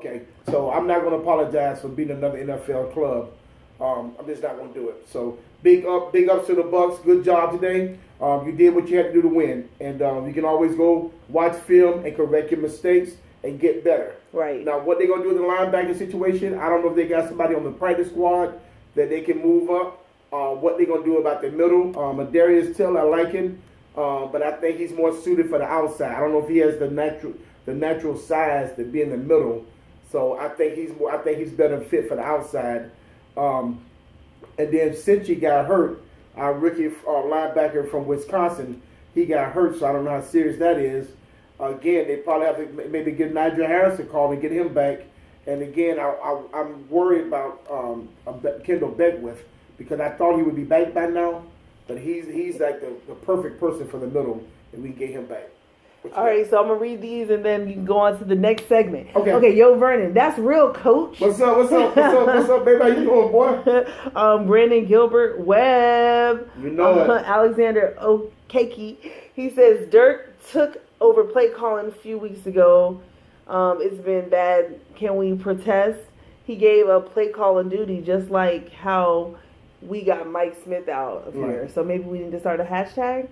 Okay, so I'm not going to apologize for beating another NFL club. I'm just not going to do it. So big ups to the Bucs. Good job today. You did what you had to do to win, and you can always go watch film and correct your mistakes and get better. Right. Now, what they're going to do in the linebacker situation, I don't know if they got somebody on the practice squad that they can move up. What they're going to do about the middle. Darius Till, I like him, but I think he's more suited for the outside. I don't know if he has the natural size to be in the middle. So I think he's better fit for the outside. And then since he got hurt, our rookie linebacker from Wisconsin, he got hurt, so I don't know how serious that is. Again, they probably have to maybe give Nigel Harris a call and get him back. And again, I'm worried about Kendall Beckwith because I thought he would be back by now, but he's like the perfect person for the middle, and we can get him back. All right, so I'm going to read these, and then you can go on to the next segment. Okay, yo, Vernon, that's real, coach. What's up, baby? How you doing, boy? Brandon Gilbert Webb. You know it. Alexander Okeke. He says, Dirk took over play calling a few weeks ago. It's been bad. Can we protest? He gave up play calling duty just like how we got Mike Smith out of here. So maybe we need to start a hashtag.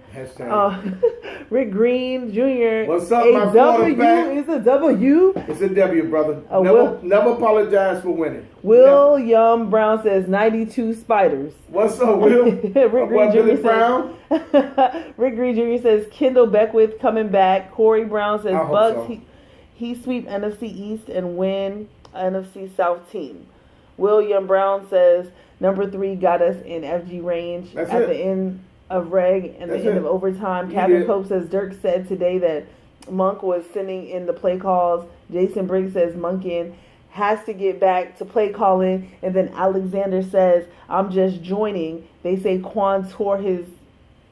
Rick Green Jr. What's up, my quarterback? It's a W. It's a W, brother. Never apologize for winning. William Brown says 92 spiders. What's up, Will? Rick Green Jr. Brown. Rick Green Jr. says Kendall Beckwith coming back. Corey Brown says Bucs. So. He sweep NFC East and win NFC South team. William Brown says number 3 got us in FG range the end of reg and the end of overtime. Captain Pope says Dirk said today that Monk was sending in the play calls. Jason Briggs says Monken has to get back to play calling. And then Alexander says, I'm just joining. They say Quan tore his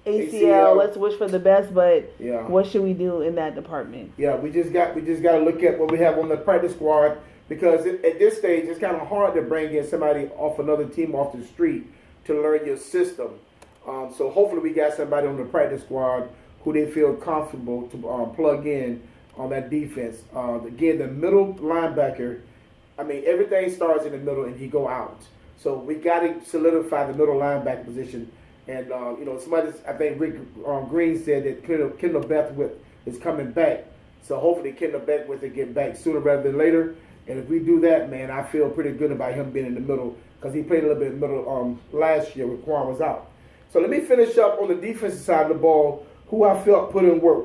ACL. Let's wish for the best, but what should we do in that department? Yeah, we just got to look at what we have on the practice squad. Because at this stage, it's kind of hard to bring in somebody off another team off the street to learn your system. So hopefully we got somebody on the practice squad who they feel comfortable to plug in on that defense. Again, the middle linebacker, I mean, everything starts in the middle and he go out. So we got to solidify the middle linebacker position. And, somebody, I think Rick Green said that Kendall Beckwith is coming back. So hopefully Kendall Beckwith will get back sooner rather than later. And if we do that, man, I feel pretty good about him being in the middle because he played a little bit in the middle last year when Quan was out. So let me finish up on the defensive side of the ball, who I felt put in work.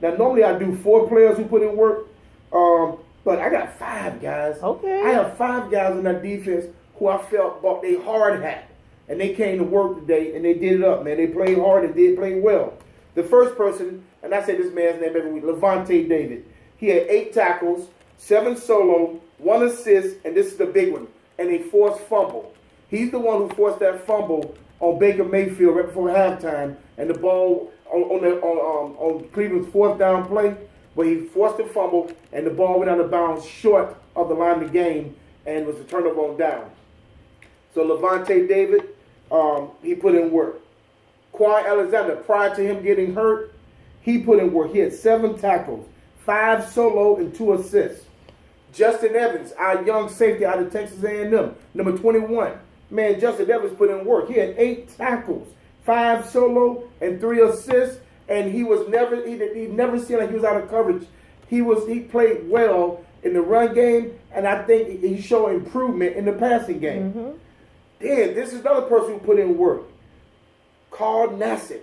Now, normally I do 4 players who put in work, but I got 5 guys. Okay. I have 5 guys on that defense who I felt bought they hard hat. And they came to work today, and they did it up, man. They played hard and did play well. The first person, and I say this man's name every week, Levante David. He had 8 tackles, 7 solo, 1 assist, and this is the big one, and a forced fumble. He's the one who forced that fumble on Baker Mayfield right before halftime, and the ball on Cleveland's 4th down play, where he forced the fumble, and the ball went out of bounds short of the line of the game, and was a turnover on down. So Levante David, he put in work. Quan Alexander, prior to him getting hurt, he put in work. He had 7 tackles, 5 solo, and 2 assists. Justin Evans, our young safety out of Texas A&M, number 21. Man, Justin Evans put in work. He had 8 tackles, 5 solo, and 3 assists, and he never seemed like he was out of coverage. He played well in the run game, and I think he showed improvement in the passing game. Mm-hmm. Then this is another person who put in work. Carl Nassib.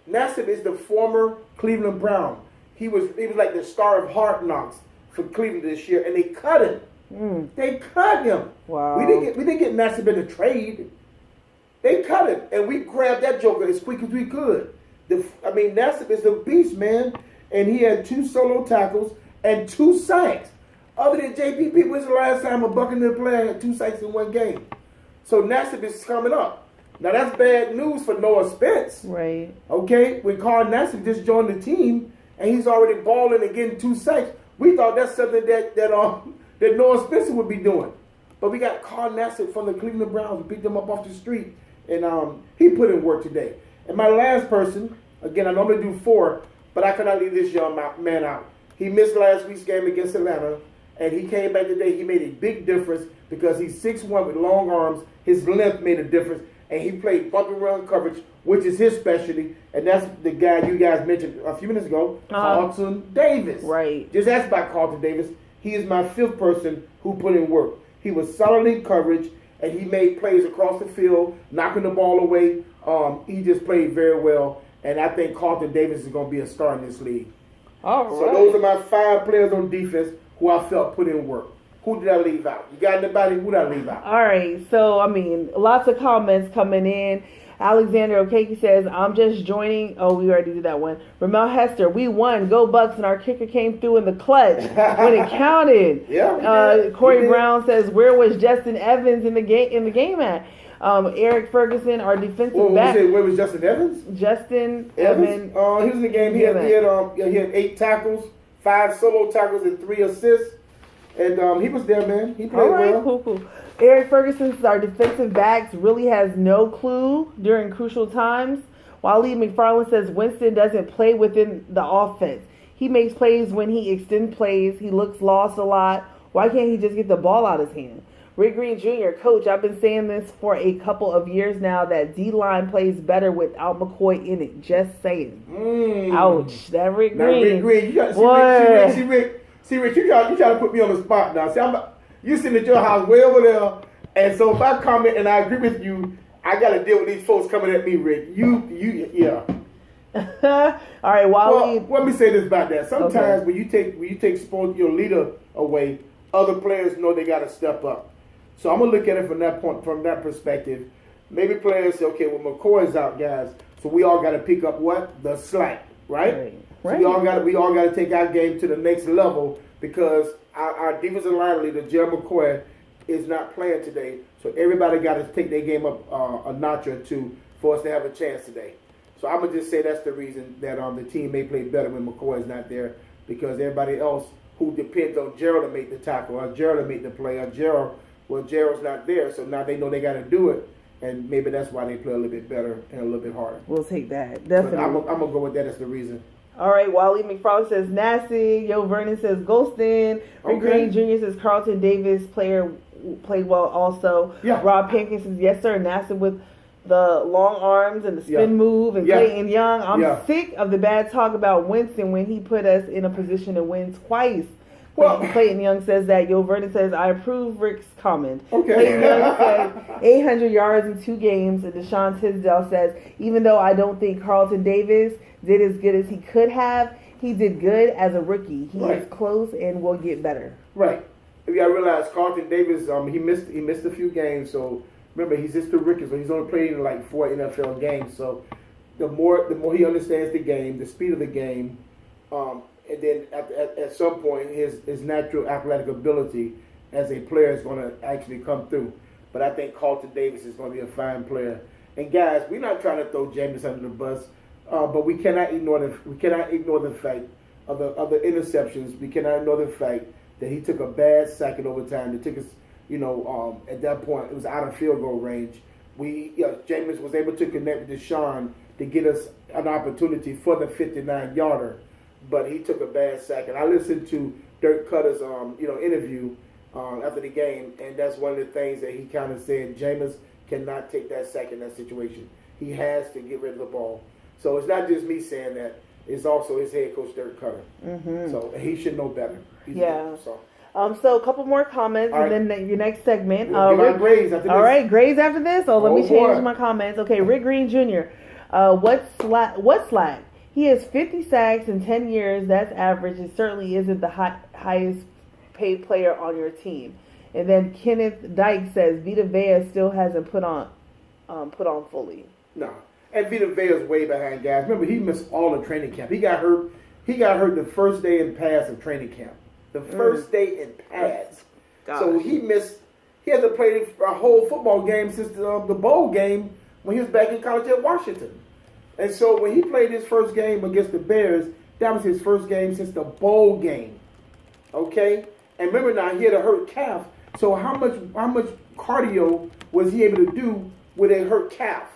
Nassib is the former Cleveland Brown. He was like the star of Hard Knocks for Cleveland this year, and they cut him. They cut him. Wow. We didn't get Nassib in a trade. They cut him, and we grabbed that joker as quick as we could. Nassib is the beast, man, and he had 2 solo tackles and 2 sacks. Other than JPP, when's the last time a Buccaneer player had 2 sacks in one game? So Nassib is coming up. Now that's bad news for Noah Spence. Right. Okay, when Carl Nassib just joined the team and he's already balling and getting 2 sacks. We thought that's something that Noah Spencer would be doing. But we got Carl Nassib from the Cleveland Browns. We picked him up off the street. And he put in work today. And my last person, again, I normally do 4, but I could not leave this young man out. He missed last week's game against Atlanta. And he came back today. He made a big difference because he's 6'1" with long arms. His length made a difference. And he played bumping run coverage, which is his specialty. And that's the guy you guys mentioned a few minutes ago, Carlton Davis. Right. Just ask about Carlton Davis. He is my fifth person who put in work. He was solidly in coverage, and he made plays across the field, knocking the ball away. He just played very well. And I think Carlton Davis is going to be a star in this league. All right. So those are my 5 players on defense who I felt put in work. Who did I leave out? You got anybody? Who did I leave out? All right. So, I mean, lots of comments coming in. Alexander Okeke says, I'm just joining. Oh, we already did that one. Ramel Hester, we won. Go Bucks, and our kicker came through in the clutch when it counted. Yeah. Corey Brown says, where was Justin Evans in the game at? Eric Ferguson, our defensive back. Where was Justin Evans? Justin Evans. He was in the game. He had 8 tackles, 5 solo tackles, and 3 assists. And he was there, man. He played well. Cool. Eric Ferguson says our defensive backs really has no clue during crucial times. Waleed McFarland says Winston doesn't play within the offense. He makes plays when he extends plays. He looks lost a lot. Why can't he just get the ball out of his hand? Rick Green Jr., Coach, I've been saying this for a couple of years now that D-line plays better without McCoy in it. Just saying. Ouch. That Rick Green. Rick Green. You got see, Rick, you try to put me on the spot now. See, you sitting at your house way over there, and so if I comment and I agree with you, I got to deal with these folks coming at me, Rick. Yeah. All right, Waleed. Well, let me say this about that. Sometimes when you take sport, your leader away, other players know they got to step up. So I'm gonna look at it from that perspective. Maybe players say, okay, well, McCoy's out, guys, so we all got to pick up the slack, right? So we all got to take our game to the next level because our defensive line leader, Jerry McCoy, is not playing today. So everybody got to take their game up a notch or two for us to have a chance today. So I'm gonna just say that's the reason that the team may play better when McCoy is not there because everybody else who depends on Gerald to make the tackle or Gerald to make the play or Gerald's not there, so now they know they got to do it, and maybe that's why they play a little bit better and a little bit harder. We'll take that, definitely. But I'm going to go with that as the reason. All right, Waleed McFarland says Nasty. Yo Vernon says Golston. Rick Green Jr. says Carlton Davis played well also. Yeah. Rob Pankins says, yes, sir, Nasty with the long arms and the spin move and Clayton Young. I'm sick of the bad talk about Winston when he put us in a position to win twice. Well, Clayton Young says that. Yo Vernon says, I approve Rick's comment. Okay. Clayton Young says 800 yards in 2 games. And Deshaun Tisdale says, even though I don't think Carlton Davis did as good as he could have, he did good as a rookie. He is close and will get better. Right. You got to realize Carlton Davis, he missed a few games. So remember, he's just a rookie, so he's only played in like 4 NFL games. So the more he understands the game, the speed of the game, and then at some point his natural athletic ability as a player is going to actually come through. But I think Carlton Davis is going to be a fine player. And guys, we're not trying to throw Jameis under the bus, but we cannot ignore the fact of the interceptions. We cannot ignore the fact that he took a bad sack in overtime. It took us, at that point it was out of field goal range. Jameis was able to connect with Deshaun to get us an opportunity for the 59-yarder. But he took a bad sack, and I listened to Dirk Cutter's interview after the game, and that's one of the things that he kind of said. Jameis cannot take that sack in that situation. He has to get rid of the ball. So it's not just me saying that; it's also his head coach Dirk Cutter. Mm-hmm. So he should know better. So a couple more comments, and then your next segment. Grades after this. All right, grades after this. Let me change my comments. Okay, Rick Green Jr. What slack? He has 50 sacks in 10 years. That's average. It certainly isn't the highest paid player on your team. And then Kenneth Dyke says Vita Vea still hasn't put on fully. No, and Vita Vea is way behind, guys. Remember, he missed all the training camp. He got hurt. He got hurt the first day in pass of training camp. The first day in pass. Gosh. So he missed. He hasn't played a whole football game since the bowl game when he was back in college at Washington. And so when he played his first game against the Bears, that was his first game since the bowl game. Okay? And remember now, he had a hurt calf. So how much cardio was he able to do with a hurt calf?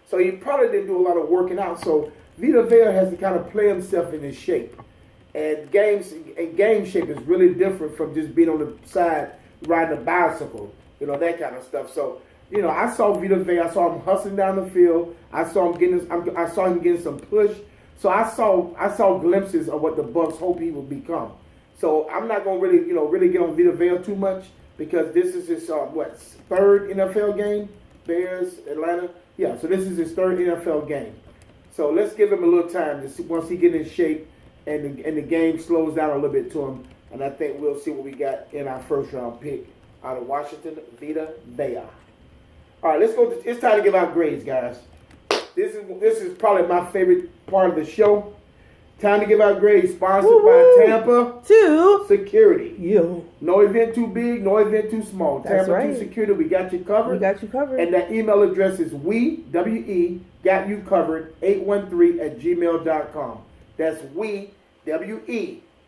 So he probably didn't do a lot of working out. So Vita Vea has to kind of play himself in his shape. And game shape is really different from just being on the side riding a bicycle, that kind of stuff. So, I saw Vita Vea. I saw him hustling down the field. I saw him getting some push. So I saw glimpses of what the Bucs hope he will become. So I'm not gonna really get on Vita Vea too much because this is his third NFL game. Bears, Atlanta. Yeah, so this is his third NFL game. So let's give him a little time to see, once he get in shape and the game slows down a little bit to him. And I think we'll see what we got in our first round pick out of Washington, Vita Vea. All right, let's go. It's time to give out grades, guys. This is probably my favorite part of the show. Time to give out grades, sponsored by Tampa 2 Security. Yo. No event too big, no event too small. That's Tampa right. 2 Security, we got you covered. We got you covered. And that email address is got you covered 813@gmail.com. That's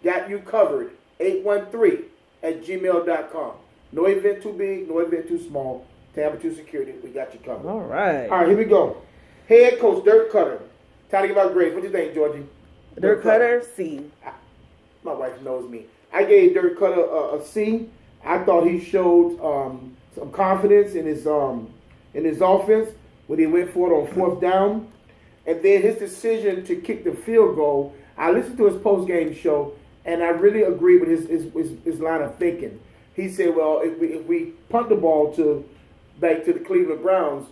got you covered 813@gmail.com. No event too big, no event too small. Tampa 2 Security, we got you covered. All right. All right, here we go. Head coach Dirk Cutter. Time to give out grades. What do you think, Georgie? Dirk Cutter, C. My wife knows me. I gave Dirk Cutter a C. I thought he showed some confidence in his offense when he went for it on fourth down. And then his decision to kick the field goal, I listened to his post-game show, and I really agree with his line of thinking. He said, well, if we punt the ball back to the Cleveland Browns,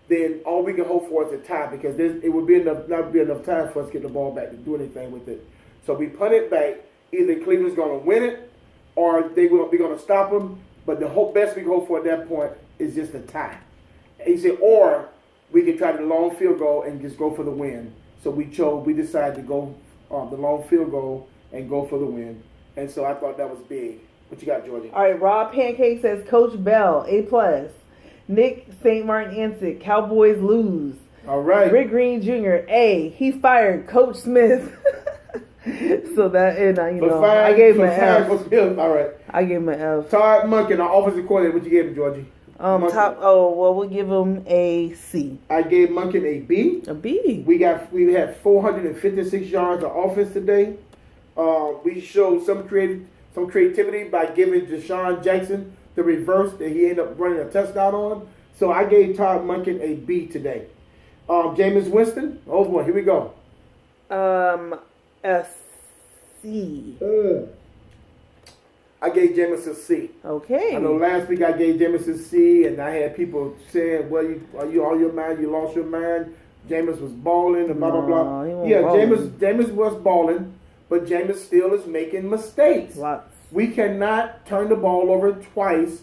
then all we can hope for is a tie because it would be not be enough time for us to get the ball back to do anything with it. So we punt it back. Either Cleveland's going to win it or they're going to stop them. But the best we can hope for at that point is just a tie. And he said, or we can try the long field goal and just go for the win. So we decided to go the long field goal and go for the win. And so I thought that was big. What you got, Georgie? All right, Rob Pancake says Coach Bell, A+. Nick St. Martin Ansick, Cowboys lose. All right. Rick Green Jr., A. He's fired. Coach Smith. So that, I gave him an F. All right. I gave him an F. Todd Monken, our offensive coordinator. What you gave him, Georgie? We'll give him a C. I gave Monken a B. A B. We had 456 yards of offense today. We showed some creativity by giving Deshaun Jackson the reverse that he ended up running a touchdown on. So I gave Todd Monken a B today. Jameis Winston. Oh boy, here we go. A C. I gave Jameis a C. Okay. I know last week I gave Jameis a C, and I had people saying, "Well, are you all your mind? You lost your mind." Jameis was balling and blah blah blah. Yeah, Jameis was balling, but Jameis still is making mistakes. Lots. We cannot turn the ball over twice.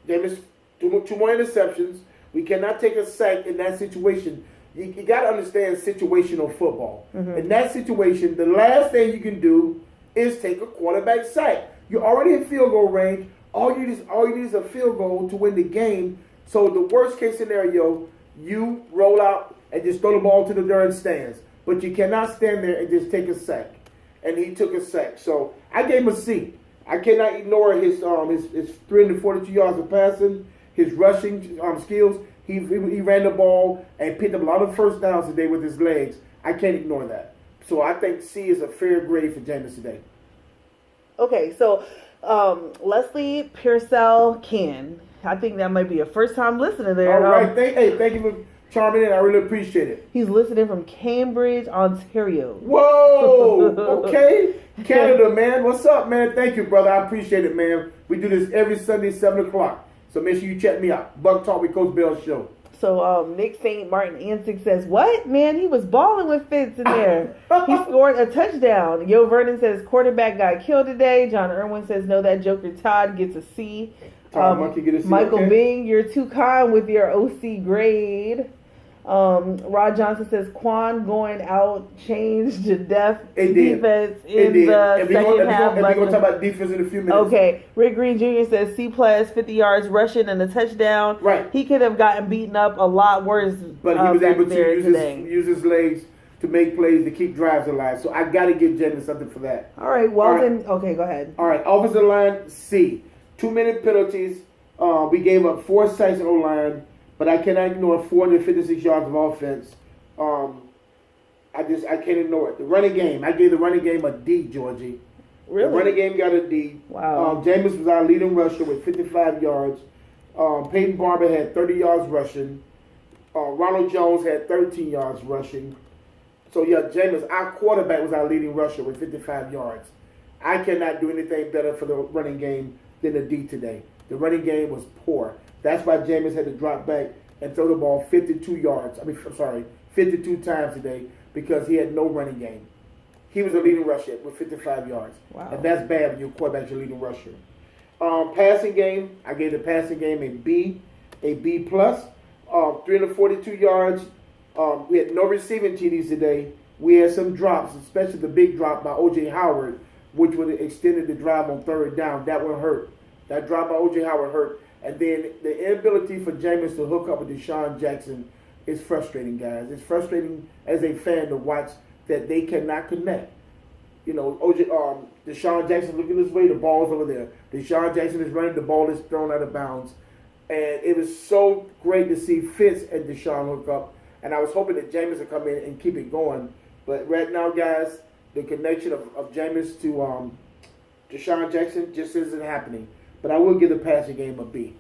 Jameis, two more interceptions. We cannot take a sack in that situation. You got to understand situational football. Mm-hmm. In that situation, the last thing you can do is take a quarterback sack. You're already in field goal range. All you need is a field goal to win the game. So the worst case scenario, you roll out and just throw the ball to the darn stands. But you cannot stand there and just take a sack. And he took a sack. So I gave him a C. I cannot ignore his 342 yards of passing, his rushing skills. He ran the ball and picked up a lot of first downs today with his legs. I can't ignore that. So I think C is a fair grade for Jameis today. Okay, so Leslie Pearsall Can. I think that might be a first time listener there. All right, thank you for chiming in. I really appreciate it. He's listening from Cambridge, Ontario. Whoa! Okay. Canada, man. What's up, man? Thank you, brother. I appreciate it, man. We do this every Sunday, 7 o'clock. So make sure you check me out. Buc Talk with Coach Bell show. So Nick St. Martin Ansick says, what? Man, he was balling with Fitz in there. He scored a touchdown. Yo Vernon says, quarterback got killed today. John Irwin says, no, that Joker Todd gets a C. Monkey get a C. Michael okay. Bing, you're too kind with your OC grade. Rod Johnson says Quan going out changed the defense in the second half. We're going to talk about defense in a few minutes. Okay. Rick Green Jr. says C+, 50 yards rushing and a touchdown. Right. He could have gotten beaten up a lot worse. But he was able to use his legs to make plays to keep drives alive. So I got to give Jameis something for that. All right. Well, then, okay, go ahead. All right. Offensive line, C. 2-minute penalties. We gave up 4 sacks on O-line. But I cannot ignore 456 yards of offense. I can't ignore it. The running game, I gave the running game a D, Georgie. Really? The running game got a D. Wow. Jameis was our leading rusher with 55 yards. Peyton Barber had 30 yards rushing. Ronald Jones had 13 yards rushing. So, yeah, Jameis, our quarterback, was our leading rusher with 55 yards. I cannot do anything better for the running game than a D today. The running game was poor. That's why Jameis had to drop back and throw the ball 52 times today because he had no running game. He was a leading rusher with 55 yards. Wow. And that's bad when your quarterback's your leading rusher. Passing game, I gave the passing game a B plus. 342 yards. We had no receiving TDs today. We had some drops, especially the big drop by O.J. Howard, which would have extended the drive on third down. That one hurt. That drop by O.J. Howard hurt. And then the inability for Jameis to hook up with Deshaun Jackson is frustrating, guys. It's frustrating as a fan to watch that they cannot connect. You know, Deshaun Jackson looking this way, the ball's over there. Deshaun Jackson is running, the ball is thrown out of bounds. And it was so great to see Fitz and Deshaun hook up. And I was hoping that Jameis would come in and keep it going. But right now, guys, the connection of Jameis to Deshaun Jackson just isn't happening. But I will give the passing game a B.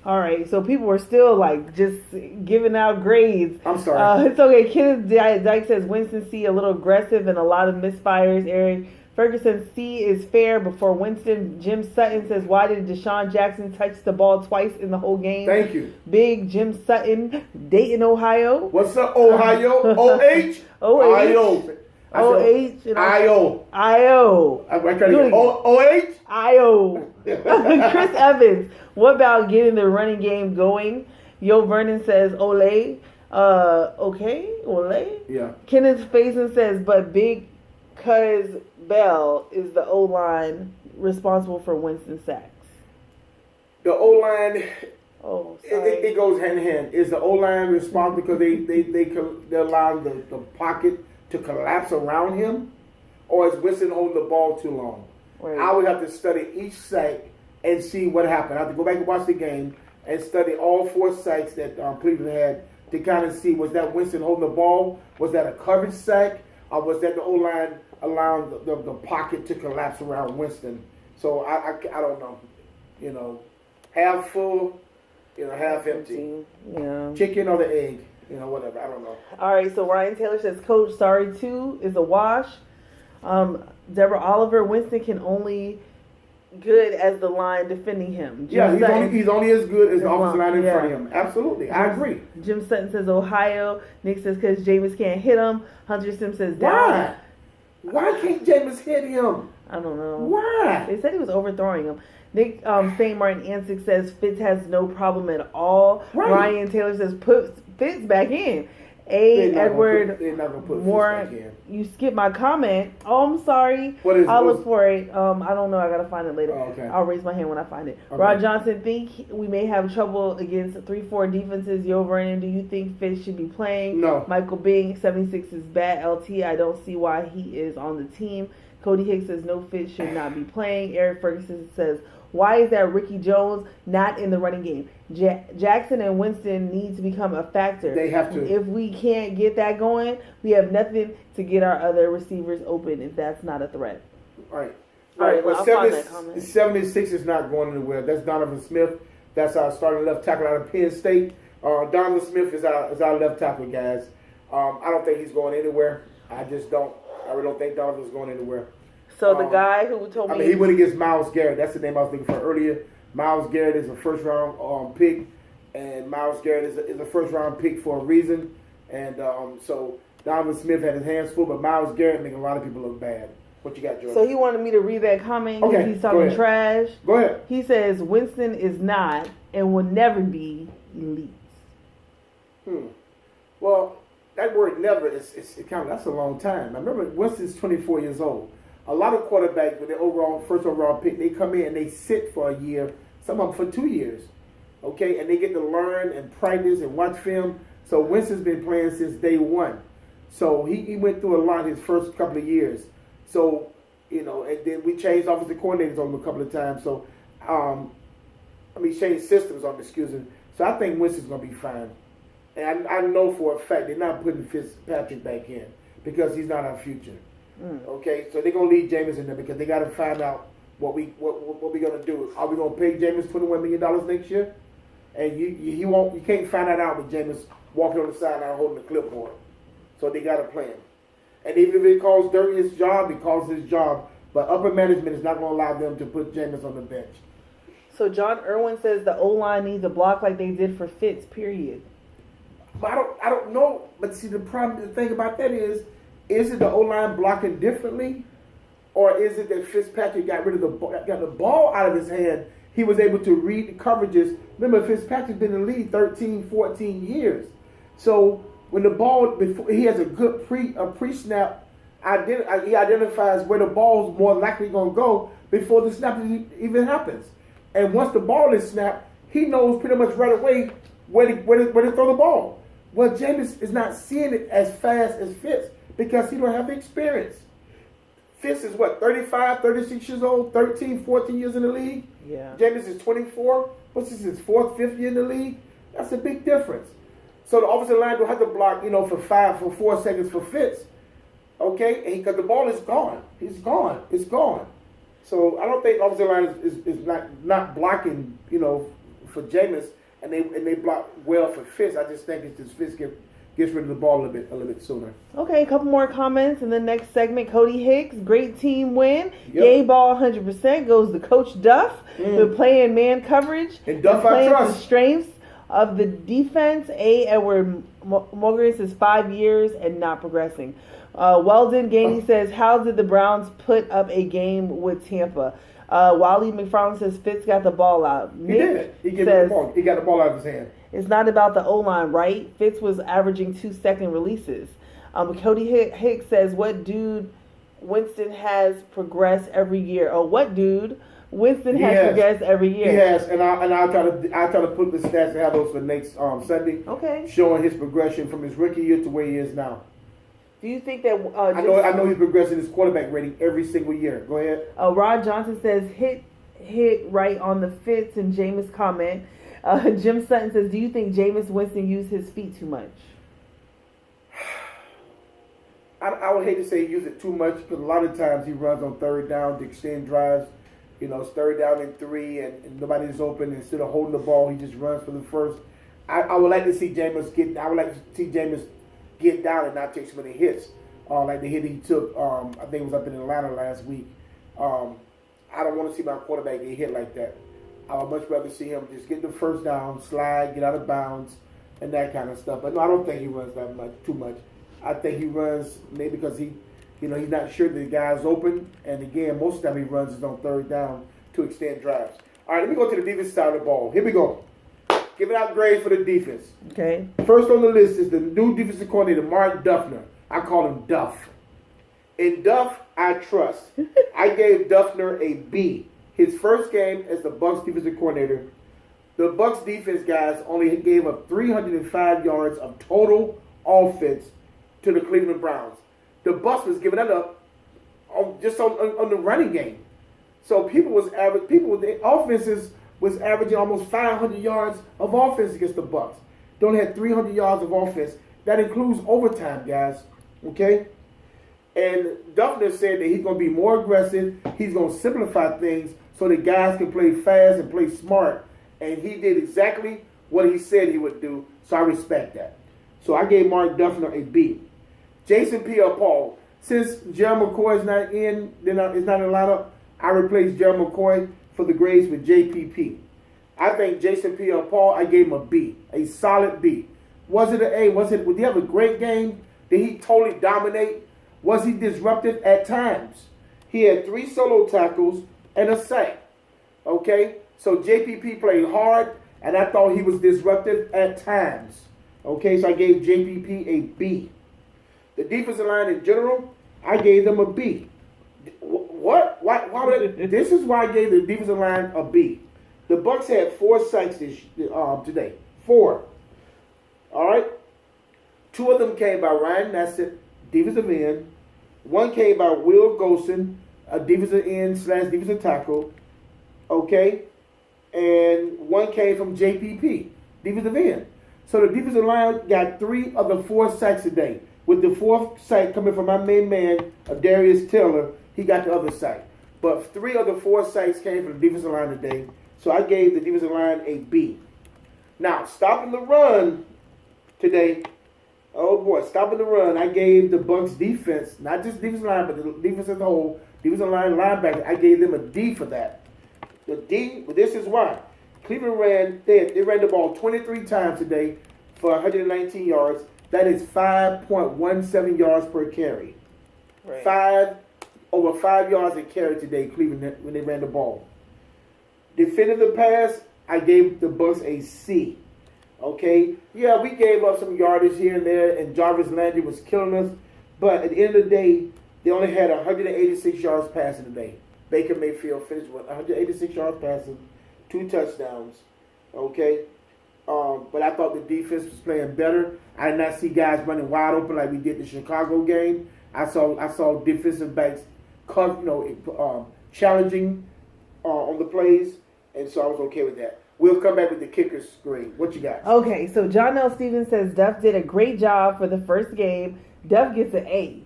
All right, so people were still like just giving out grades. I'm sorry. It's okay. Kenneth Dyke says Winston C a little aggressive and a lot of misfires. Eric Ferguson C is fair before Winston. Jim Sutton says, why did Deshaun Jackson touch the ball twice in the whole game? Thank you. Big Jim Sutton, Dayton, Ohio. What's up, Ohio? O-H? O-H. O-H. I-O. I-O. I'm trying to get O-H? I-O. Chris Evans, what about getting the running game going? Yo Vernon says, Ole. Okay, Ole. Yeah. Kenneth Faison says, but Big Cuz Bell is the O-line responsible for Winston sacks. The O-line, Oh, sorry. it goes hand in hand. Is the O-line responsible because they allow the pocket to collapse around him? Or is Winston holding the ball too long? Right. I would have to study each sack and see what happened. I have to go back and watch the game and study all 4 sacks that Cleveland had to kind of see, was that Winston holding the ball? Was that a coverage sack? Or was that the O-line allowing the pocket to collapse around Winston? So I don't know. You know, half full, half empty. Yeah. Chicken or the egg, whatever. I don't know. All right, so Ryan Taylor says, Coach, sorry too, is a wash. Deborah Oliver, Winston can only good as the line defending him. Jim Sutton, he's only as good as the offensive line in front of him. Absolutely, I agree. Jim Sutton says Ohio. Nick says because Jameis can't hit him. Hunter Sim says down. Why can't Jameis hit him? I don't know. Why? They said he was overthrowing him. Nick St. Martin Ansik says Fitz has no problem at all. Right. Ryan Taylor says put Fitz back in. Edward Moore, you skipped my comment. Oh, I'm sorry. I'll look for it. I don't know. I gotta find it later. Oh, okay. I'll raise my hand when I find it. Okay. Rod Johnson, think we may have trouble against 3-4 defenses. Yo, Vernon, do you think Fitz should be playing? No. Michael Bing, 76 is bad. LT, I don't see why he is on the team. Cody Hicks says no, Fitz should not be playing. Eric Ferguson says, why is that Ricky Jones not in the running game? Jackson and Winston need to become a factor. They have to. If we can't get that going, we have nothing to get our other receivers open if that's not a threat. Right. Well, 76 is not going anywhere. That's Donovan Smith. That's our starting left tackle out of Penn State. Donovan Smith is our left tackle, guys. I don't think he's going anywhere. I really don't think Donovan's going anywhere. So the guy who told me... he went against Myles Garrett. That's the name I was looking for earlier. Myles Garrett is a first-round pick, and Myles Garrett is a first-round pick for a reason. And so Donovan Smith had his hands full, but Myles Garrett making a lot of people look bad. What you got, Jordan? So he wanted me to read that comment because he's talking trash. Go ahead. He says Winston is not and will never be elite. Well, that word "never" that's a long time. I remember Winston's 24 years old. A lot of quarterbacks with their first overall pick, they come in and they sit for a year, some of them for 2 years, okay, and they get to learn and practice and watch film. So Winston's been playing since day one. So he went through a lot his first couple of years. So, and then we changed offensive coordinators on him a couple of times. So, changed systems on him, excuse me. So I think Winston's going to be fine. And I know for a fact they're not putting Fitzpatrick back in. because he's not our future. Okay, so they're gonna leave Jameis in there because they got to find out what we gonna do. Are we gonna pay Jameis $21 million next year? And you can't find that out with Jameis walking on the sideline holding the clipboard. So they got a plan. And even if it calls Dirk his job, it calls his job. But upper management is not going to allow them to put Jameis on the bench. So John Irwin says the O-line needs a block like they did for Fitz, period. But I don't know. But see, the thing about that is it the O-line blocking differently? Or is it that Fitzpatrick got the ball out of his hand? He was able to read the coverages. Remember, Fitzpatrick's been in the league 13, 14 years. So when the ball, he has a good pre-snap, he identifies where the ball's more likely going to go before the snap even happens. And once the ball is snapped, he knows pretty much right away where to throw the ball. Well, Jameis is not seeing it as fast as Fitz because he don't have the experience. Fitz is 35, 36 years old, 13, 14 years in the league. Yeah. Jameis is 24. What's this, his fourth, fifth year in the league? That's a big difference. So the offensive line don't have to block, for 4 seconds for Fitz. Okay? And because the ball is gone. It's gone. It's gone. So I don't think the offensive line is not blocking, for Jameis, and they block well for Fitz. I just think it's just Fitz gets rid of the ball a little bit sooner. Okay, a couple more comments in the next segment. Cody Hicks, great team win. Yep. Yay ball 100% goes to Coach Duff. We're playing man coverage. And Duff I trust. The strengths of the defense. Edward Mogris is 5 years and not progressing. Weldon Gainey says, how did the Browns put up a game with Tampa? Wally McFarland says Fitz got the ball out. He did. He got the ball out of his hand. It's not about the O-line, right? Fitz was averaging 2-second releases. Cody Hicks says, what dude Winston has progressed every year? Oh, what dude Winston has progressed every year? He has, and I try to put the stats and have those for next Sunday. Okay. Showing his progression from his rookie year to where he is now. Do you think that I know he's progressing his quarterback rating every single year. Go ahead. Rod Johnson says hit right on the Fitz and Jameis comment. Jim Sutton says, do you think Jameis Winston used his feet too much? I would hate to say he used it too much because a lot of times he runs on third down to extend drives. It's third down and 3 and nobody's open. Instead of holding the ball, he just runs for the first. I would like to see Jameis get down and not take so many hits. Like the hit he took, I think it was up in Atlanta last week. I don't want to see my quarterback get hit like that. I would much rather see him just get the first down, slide, get out of bounds, and that kind of stuff. But no, I don't think he runs too much. I think he runs maybe because he's not sure that the guy's open. And again, most of the time he runs is on third down to extend drives. All right, let me go to the defense side of the ball. Here we go. Giving out grades for the defense. Okay. First on the list is the new defensive coordinator, Mark Duffner. I call him Duff. In Duff, I trust. I gave Duffner a B. His first game as the Bucs defensive coordinator, the Bucs defense guys only gave up 305 yards of total offense to the Cleveland Browns. The Bucs was giving that up on the running game. So the offenses was averaging almost 500 yards of offense against the Bucs. They only had 300 yards of offense. That includes overtime, guys. Okay? And Duffner said that he's going to be more aggressive. He's going to simplify things so that guys can play fast and play smart. And he did exactly what he said he would do. So I respect that. So I gave Mark Duffner a B. Jason Pierre-Paul. Since Gerald McCoy is not in the lineup, I replaced Gerald McCoy for the grades with JPP. I think Jason Pierre-Paul, I gave him a B. A solid B. Was it an A? Did he have a great game? Did he totally dominate? Was he disruptive at times? He had 3 solo tackles and a sack. Okay? So JPP played hard, and I thought he was disruptive at times. Okay? So I gave JPP a B. The defensive line in general, I gave them a B. What? Why would this is why I gave the defensive line a B. The Bucs had 4 sacks today. 4. All right? 2 of them came by Ryan Nassib, defensive end. 1 came by Will Golson, a defensive end / defensive tackle. Okay? And 1 came from JPP, defensive end. So the defensive line got 3 of the 4 sacks today. With the fourth sack coming from my main man, Darius Taylor, he got the other sack. But 3 of the 4 sacks came from the defensive line today, so I gave the defensive line a B. Now, stopping the run today, oh boy, stopping the run, I gave the Bucs defense, not just defensive line, but the defense as a whole, defensive line linebacker, I gave them a D for that. The D, but this is why. Cleveland they ran the ball 23 times today for 119 yards. That is 5.17 yards per carry. Right. Over 5 yards a carry today, Cleveland, when they ran the ball. Defending the pass, I gave the Bucs a C. Okay? Yeah, we gave up some yardage here and there, and Jarvis Landry was killing us. But at the end of the day, they only had 186 yards passing today. Baker Mayfield finished with 186 yards passing, 2 touchdowns. Okay? But I thought the defense was playing better. I did not see guys running wide open like we did the Chicago game. I saw defensive backs challenging on the plays, and so I was okay with that. We'll come back with the kicker's grade. What you got? Okay, so John L. Stevens says Duff did a great job for the first game. Duff gets an A.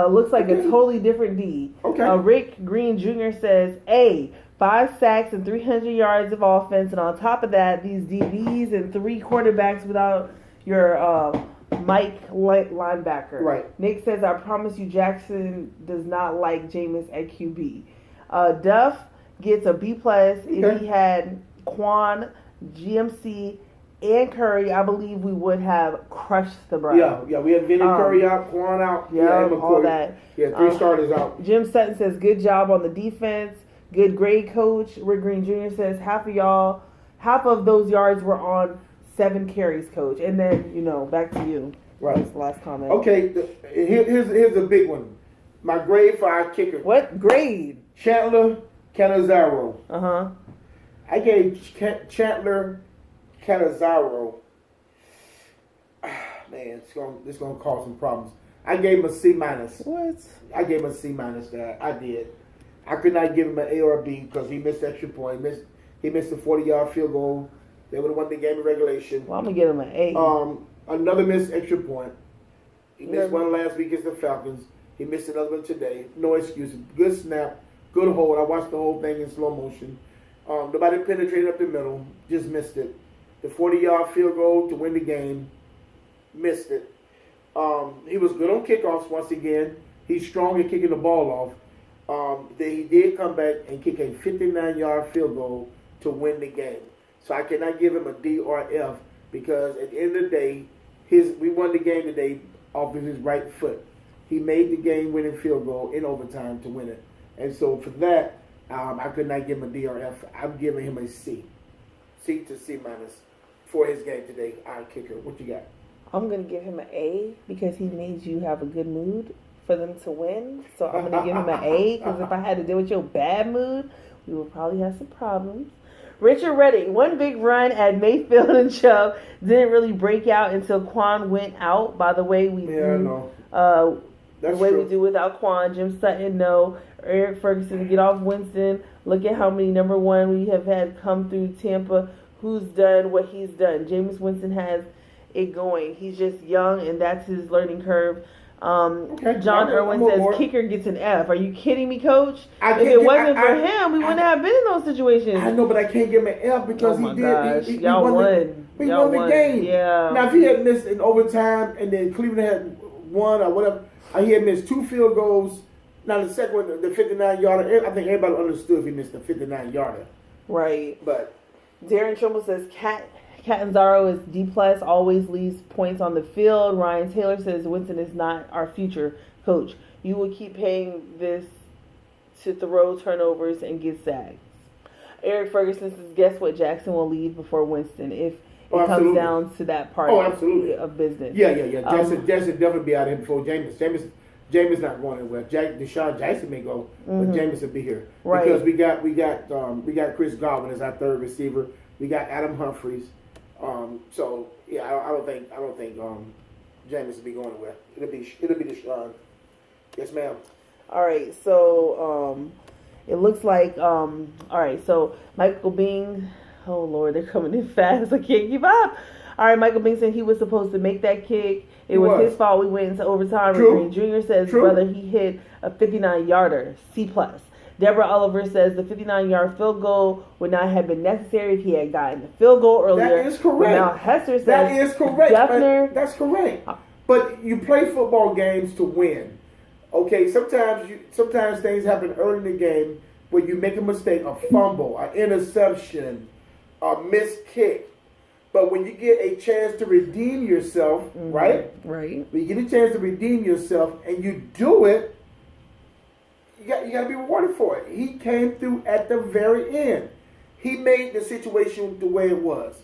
Looks like a totally different D. Okay. Rick Green Jr. says A. 5 sacks and 300 yards of offense, and on top of that, these DBs and 3 quarterbacks without your Mike linebacker. Right. Nick says, I promise you Jackson does not like Jameis at QB. Duff gets a B+. If he had Quan, GMC, and Curry, I believe we would have crushed the Browns. Yeah, we had Vinny Curry out, Quan out. Yeah, all that. Yeah, 3 starters out. Jim Sutton says, good job on the defense. Good grade, coach. Rick Green Jr. says, half of those yards were on 7 carries, coach. And then, back to you. Right. That's the last comment. Okay, here's a big one. My grade for our kicker. What grade? Chandler Canizaro. Uh-huh. I gave Chandler Canizaro. Man, it's gonna cause some problems. I gave him a C-. What? I gave him a C- there. I did. I could not give him an A or a B because he missed the extra point. He missed the 40-yard field goal. They would have won the game in regulation. Well, I'm going to give him an A. Another missed extra point. He missed one last week against the Falcons. He missed another one today. No excuses. Good snap. Good hold. I watched the whole thing in slow motion. Nobody penetrated up the middle. Just missed it. The 40-yard field goal to win the game. Missed it. He was good on kickoffs once again. He's strong at kicking the ball off. He did come back and kick a 59-yard field goal to win the game. So I cannot give him a D or an F because at the end of the day, we won the game today off of his right foot. He made the game-winning field goal in overtime to win it. And so for that, I could not give him a D or F. I'm giving him a C. C to C- for his game today. Our kicker. What you got? I'm going to give him an A because he made you have a good mood for them to win. So I'm going to give him an A because if I had to deal with your bad mood, we would probably have some problems. Richard Redding, one big run at Mayfield and Chubb didn't really break out until Quan went out. By the way, we we do without Quan. Jim Sutton, no. Eric Ferguson, get off Winston. Look at how many number 1 we have had come through Tampa. Who's done what he's done? Jameis Winston has it going. He's just young, and that's his learning curve. John Irwin says kicker gets an F. Are you kidding me, coach? If it wasn't for him, we wouldn't have been in those situations. I know, but I can't give him an F because he y'all won. He won the game. Yeah. Now, if he had missed in overtime and then Cleveland had won or whatever, he had missed 2 field goals. Now, the second one, the 59-yarder, I think everybody understood if he missed the 59-yarder. Right. But Darren Trimble says Catanzaro is D+, always leaves points on the field. Ryan Taylor says Winston is not our future coach. You will keep paying this to throw turnovers and get sacks. Eric Ferguson says, guess what? Jackson will leave before Winston if it comes down to that part of business. Yeah. Jackson definitely be out of here before Jameis. Jameis not going anywhere. Deshaun Jackson may go, but Jameis will be here. Right. Because we got Chris Godwin as our third receiver. We got Adam Humphries. So yeah, I don't think Jameis will be going anywhere. It'll be Deshaun. Yes, ma'am. All right, so it looks like all right. So Michael Bing Oh, Lord, they're coming in fast. I can't keep up. All right, Michael Bing said he was supposed to make that kick. It was his fault. We went into overtime. Green Jr. says, brother, he hit a 59-yarder. C+. Deborah Oliver says the 59-yard field goal would not have been necessary if he had gotten the field goal earlier. That is correct. Now Hester says that is correct. Defner, that's correct. But you play football games to win. Okay, sometimes things happen early in the game where you make a mistake, a fumble, an interception, a missed kick. But when you get a chance to redeem yourself, right? Right. When you get a chance to redeem yourself and you do it, you got to be rewarded for it. He came through at the very end. He made the situation the way it was.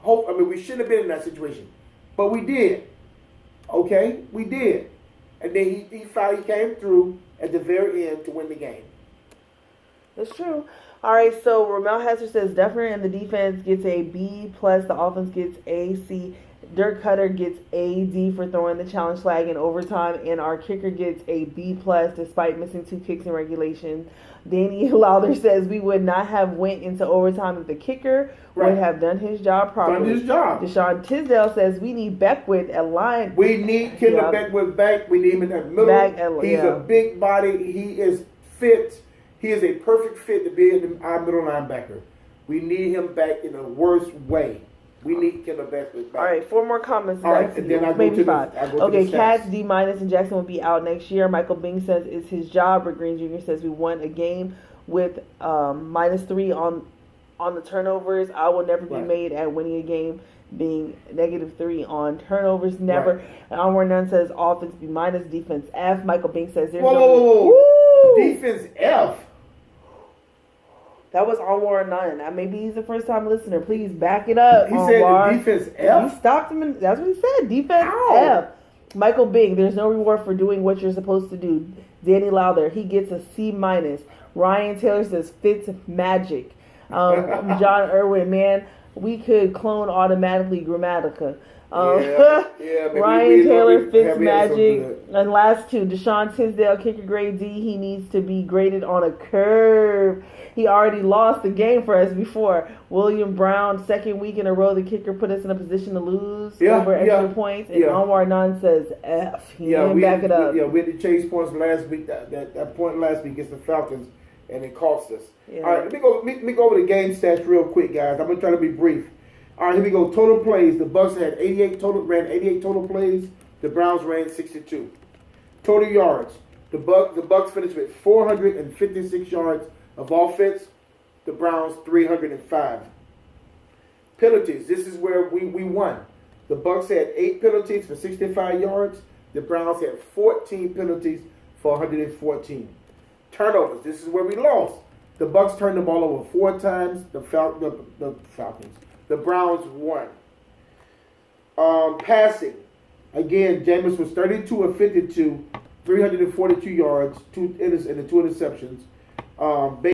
We shouldn't have been in that situation, but we did. Okay, we did, and then he finally came through at the very end to win the game. That's true. All right, so Ramel Hester says Defner and the defense gets a B+, the offense gets A, C. Dirk Cutter gets a D for throwing the challenge flag in overtime, and our kicker gets a B+ despite missing 2 kicks in regulation. Danny Lowther says we would not have went into overtime if the kicker would have done his job properly. Done his job. Deshaun Tisdale says we need Beckwith at line. We need Kendall Beckwith back. We need him in the middle. He's a big body. He is fit. He is a perfect fit to be our middle linebacker. We need him back in the worst way. We need Kendall Beckwith back. All right, 4 more comments. All right, and then I maybe go to 5. Okay, Cats D- and Jackson will be out next year. Michael Bing says it's his job. Rick Green Jr. says we won a game with -3 on the turnovers. I will never be made at winning a game being -3 on turnovers. Never. Right. And Anwar Nunn says offense B-, defense F. Michael Bing says there's whoa. Defense F. That was Anwar Nunn. Maybe he's a first-time listener. Please back it up. He Anwar. said defense F. You stopped him. That's what he said. Defense F. Michael Bing. There's no reward for doing what you're supposed to do. Danny Lowther. He gets a C-. Ryan Taylor says Fitz magic. John Irwin. Man, we could clone automatically Grammatica. Ryan Taylor, Fitz magic. And last 2, Deshaun Tisdale, kicker grade D. He needs to be graded on a curve. He already lost the game for us before. William Brown, 2nd week in a row, the kicker put us in a position to lose over extra points. And Anwar Nunn says F. He didn't back it up. We had to chase points last week. That point last week against the Falcons, and it cost us. Yeah. All right, let me go over the game stats real quick, guys. I'm going to try to be brief. All right, here we go. Total plays. The Bucs ran 88 total plays. The Browns ran 62. Total yards. The Bucs finished with 456 yards of offense. The Browns 305. Penalties. This is where we won. The Bucs had 8 penalties for 65 yards. The Browns had 14 penalties for 114. Turnovers. This is where we lost. The Bucs turned the ball over 4 times. The Falcons. The Browns won. Passing. Again, Jameis was 32 of 52, 342 yards, 2 interceptions.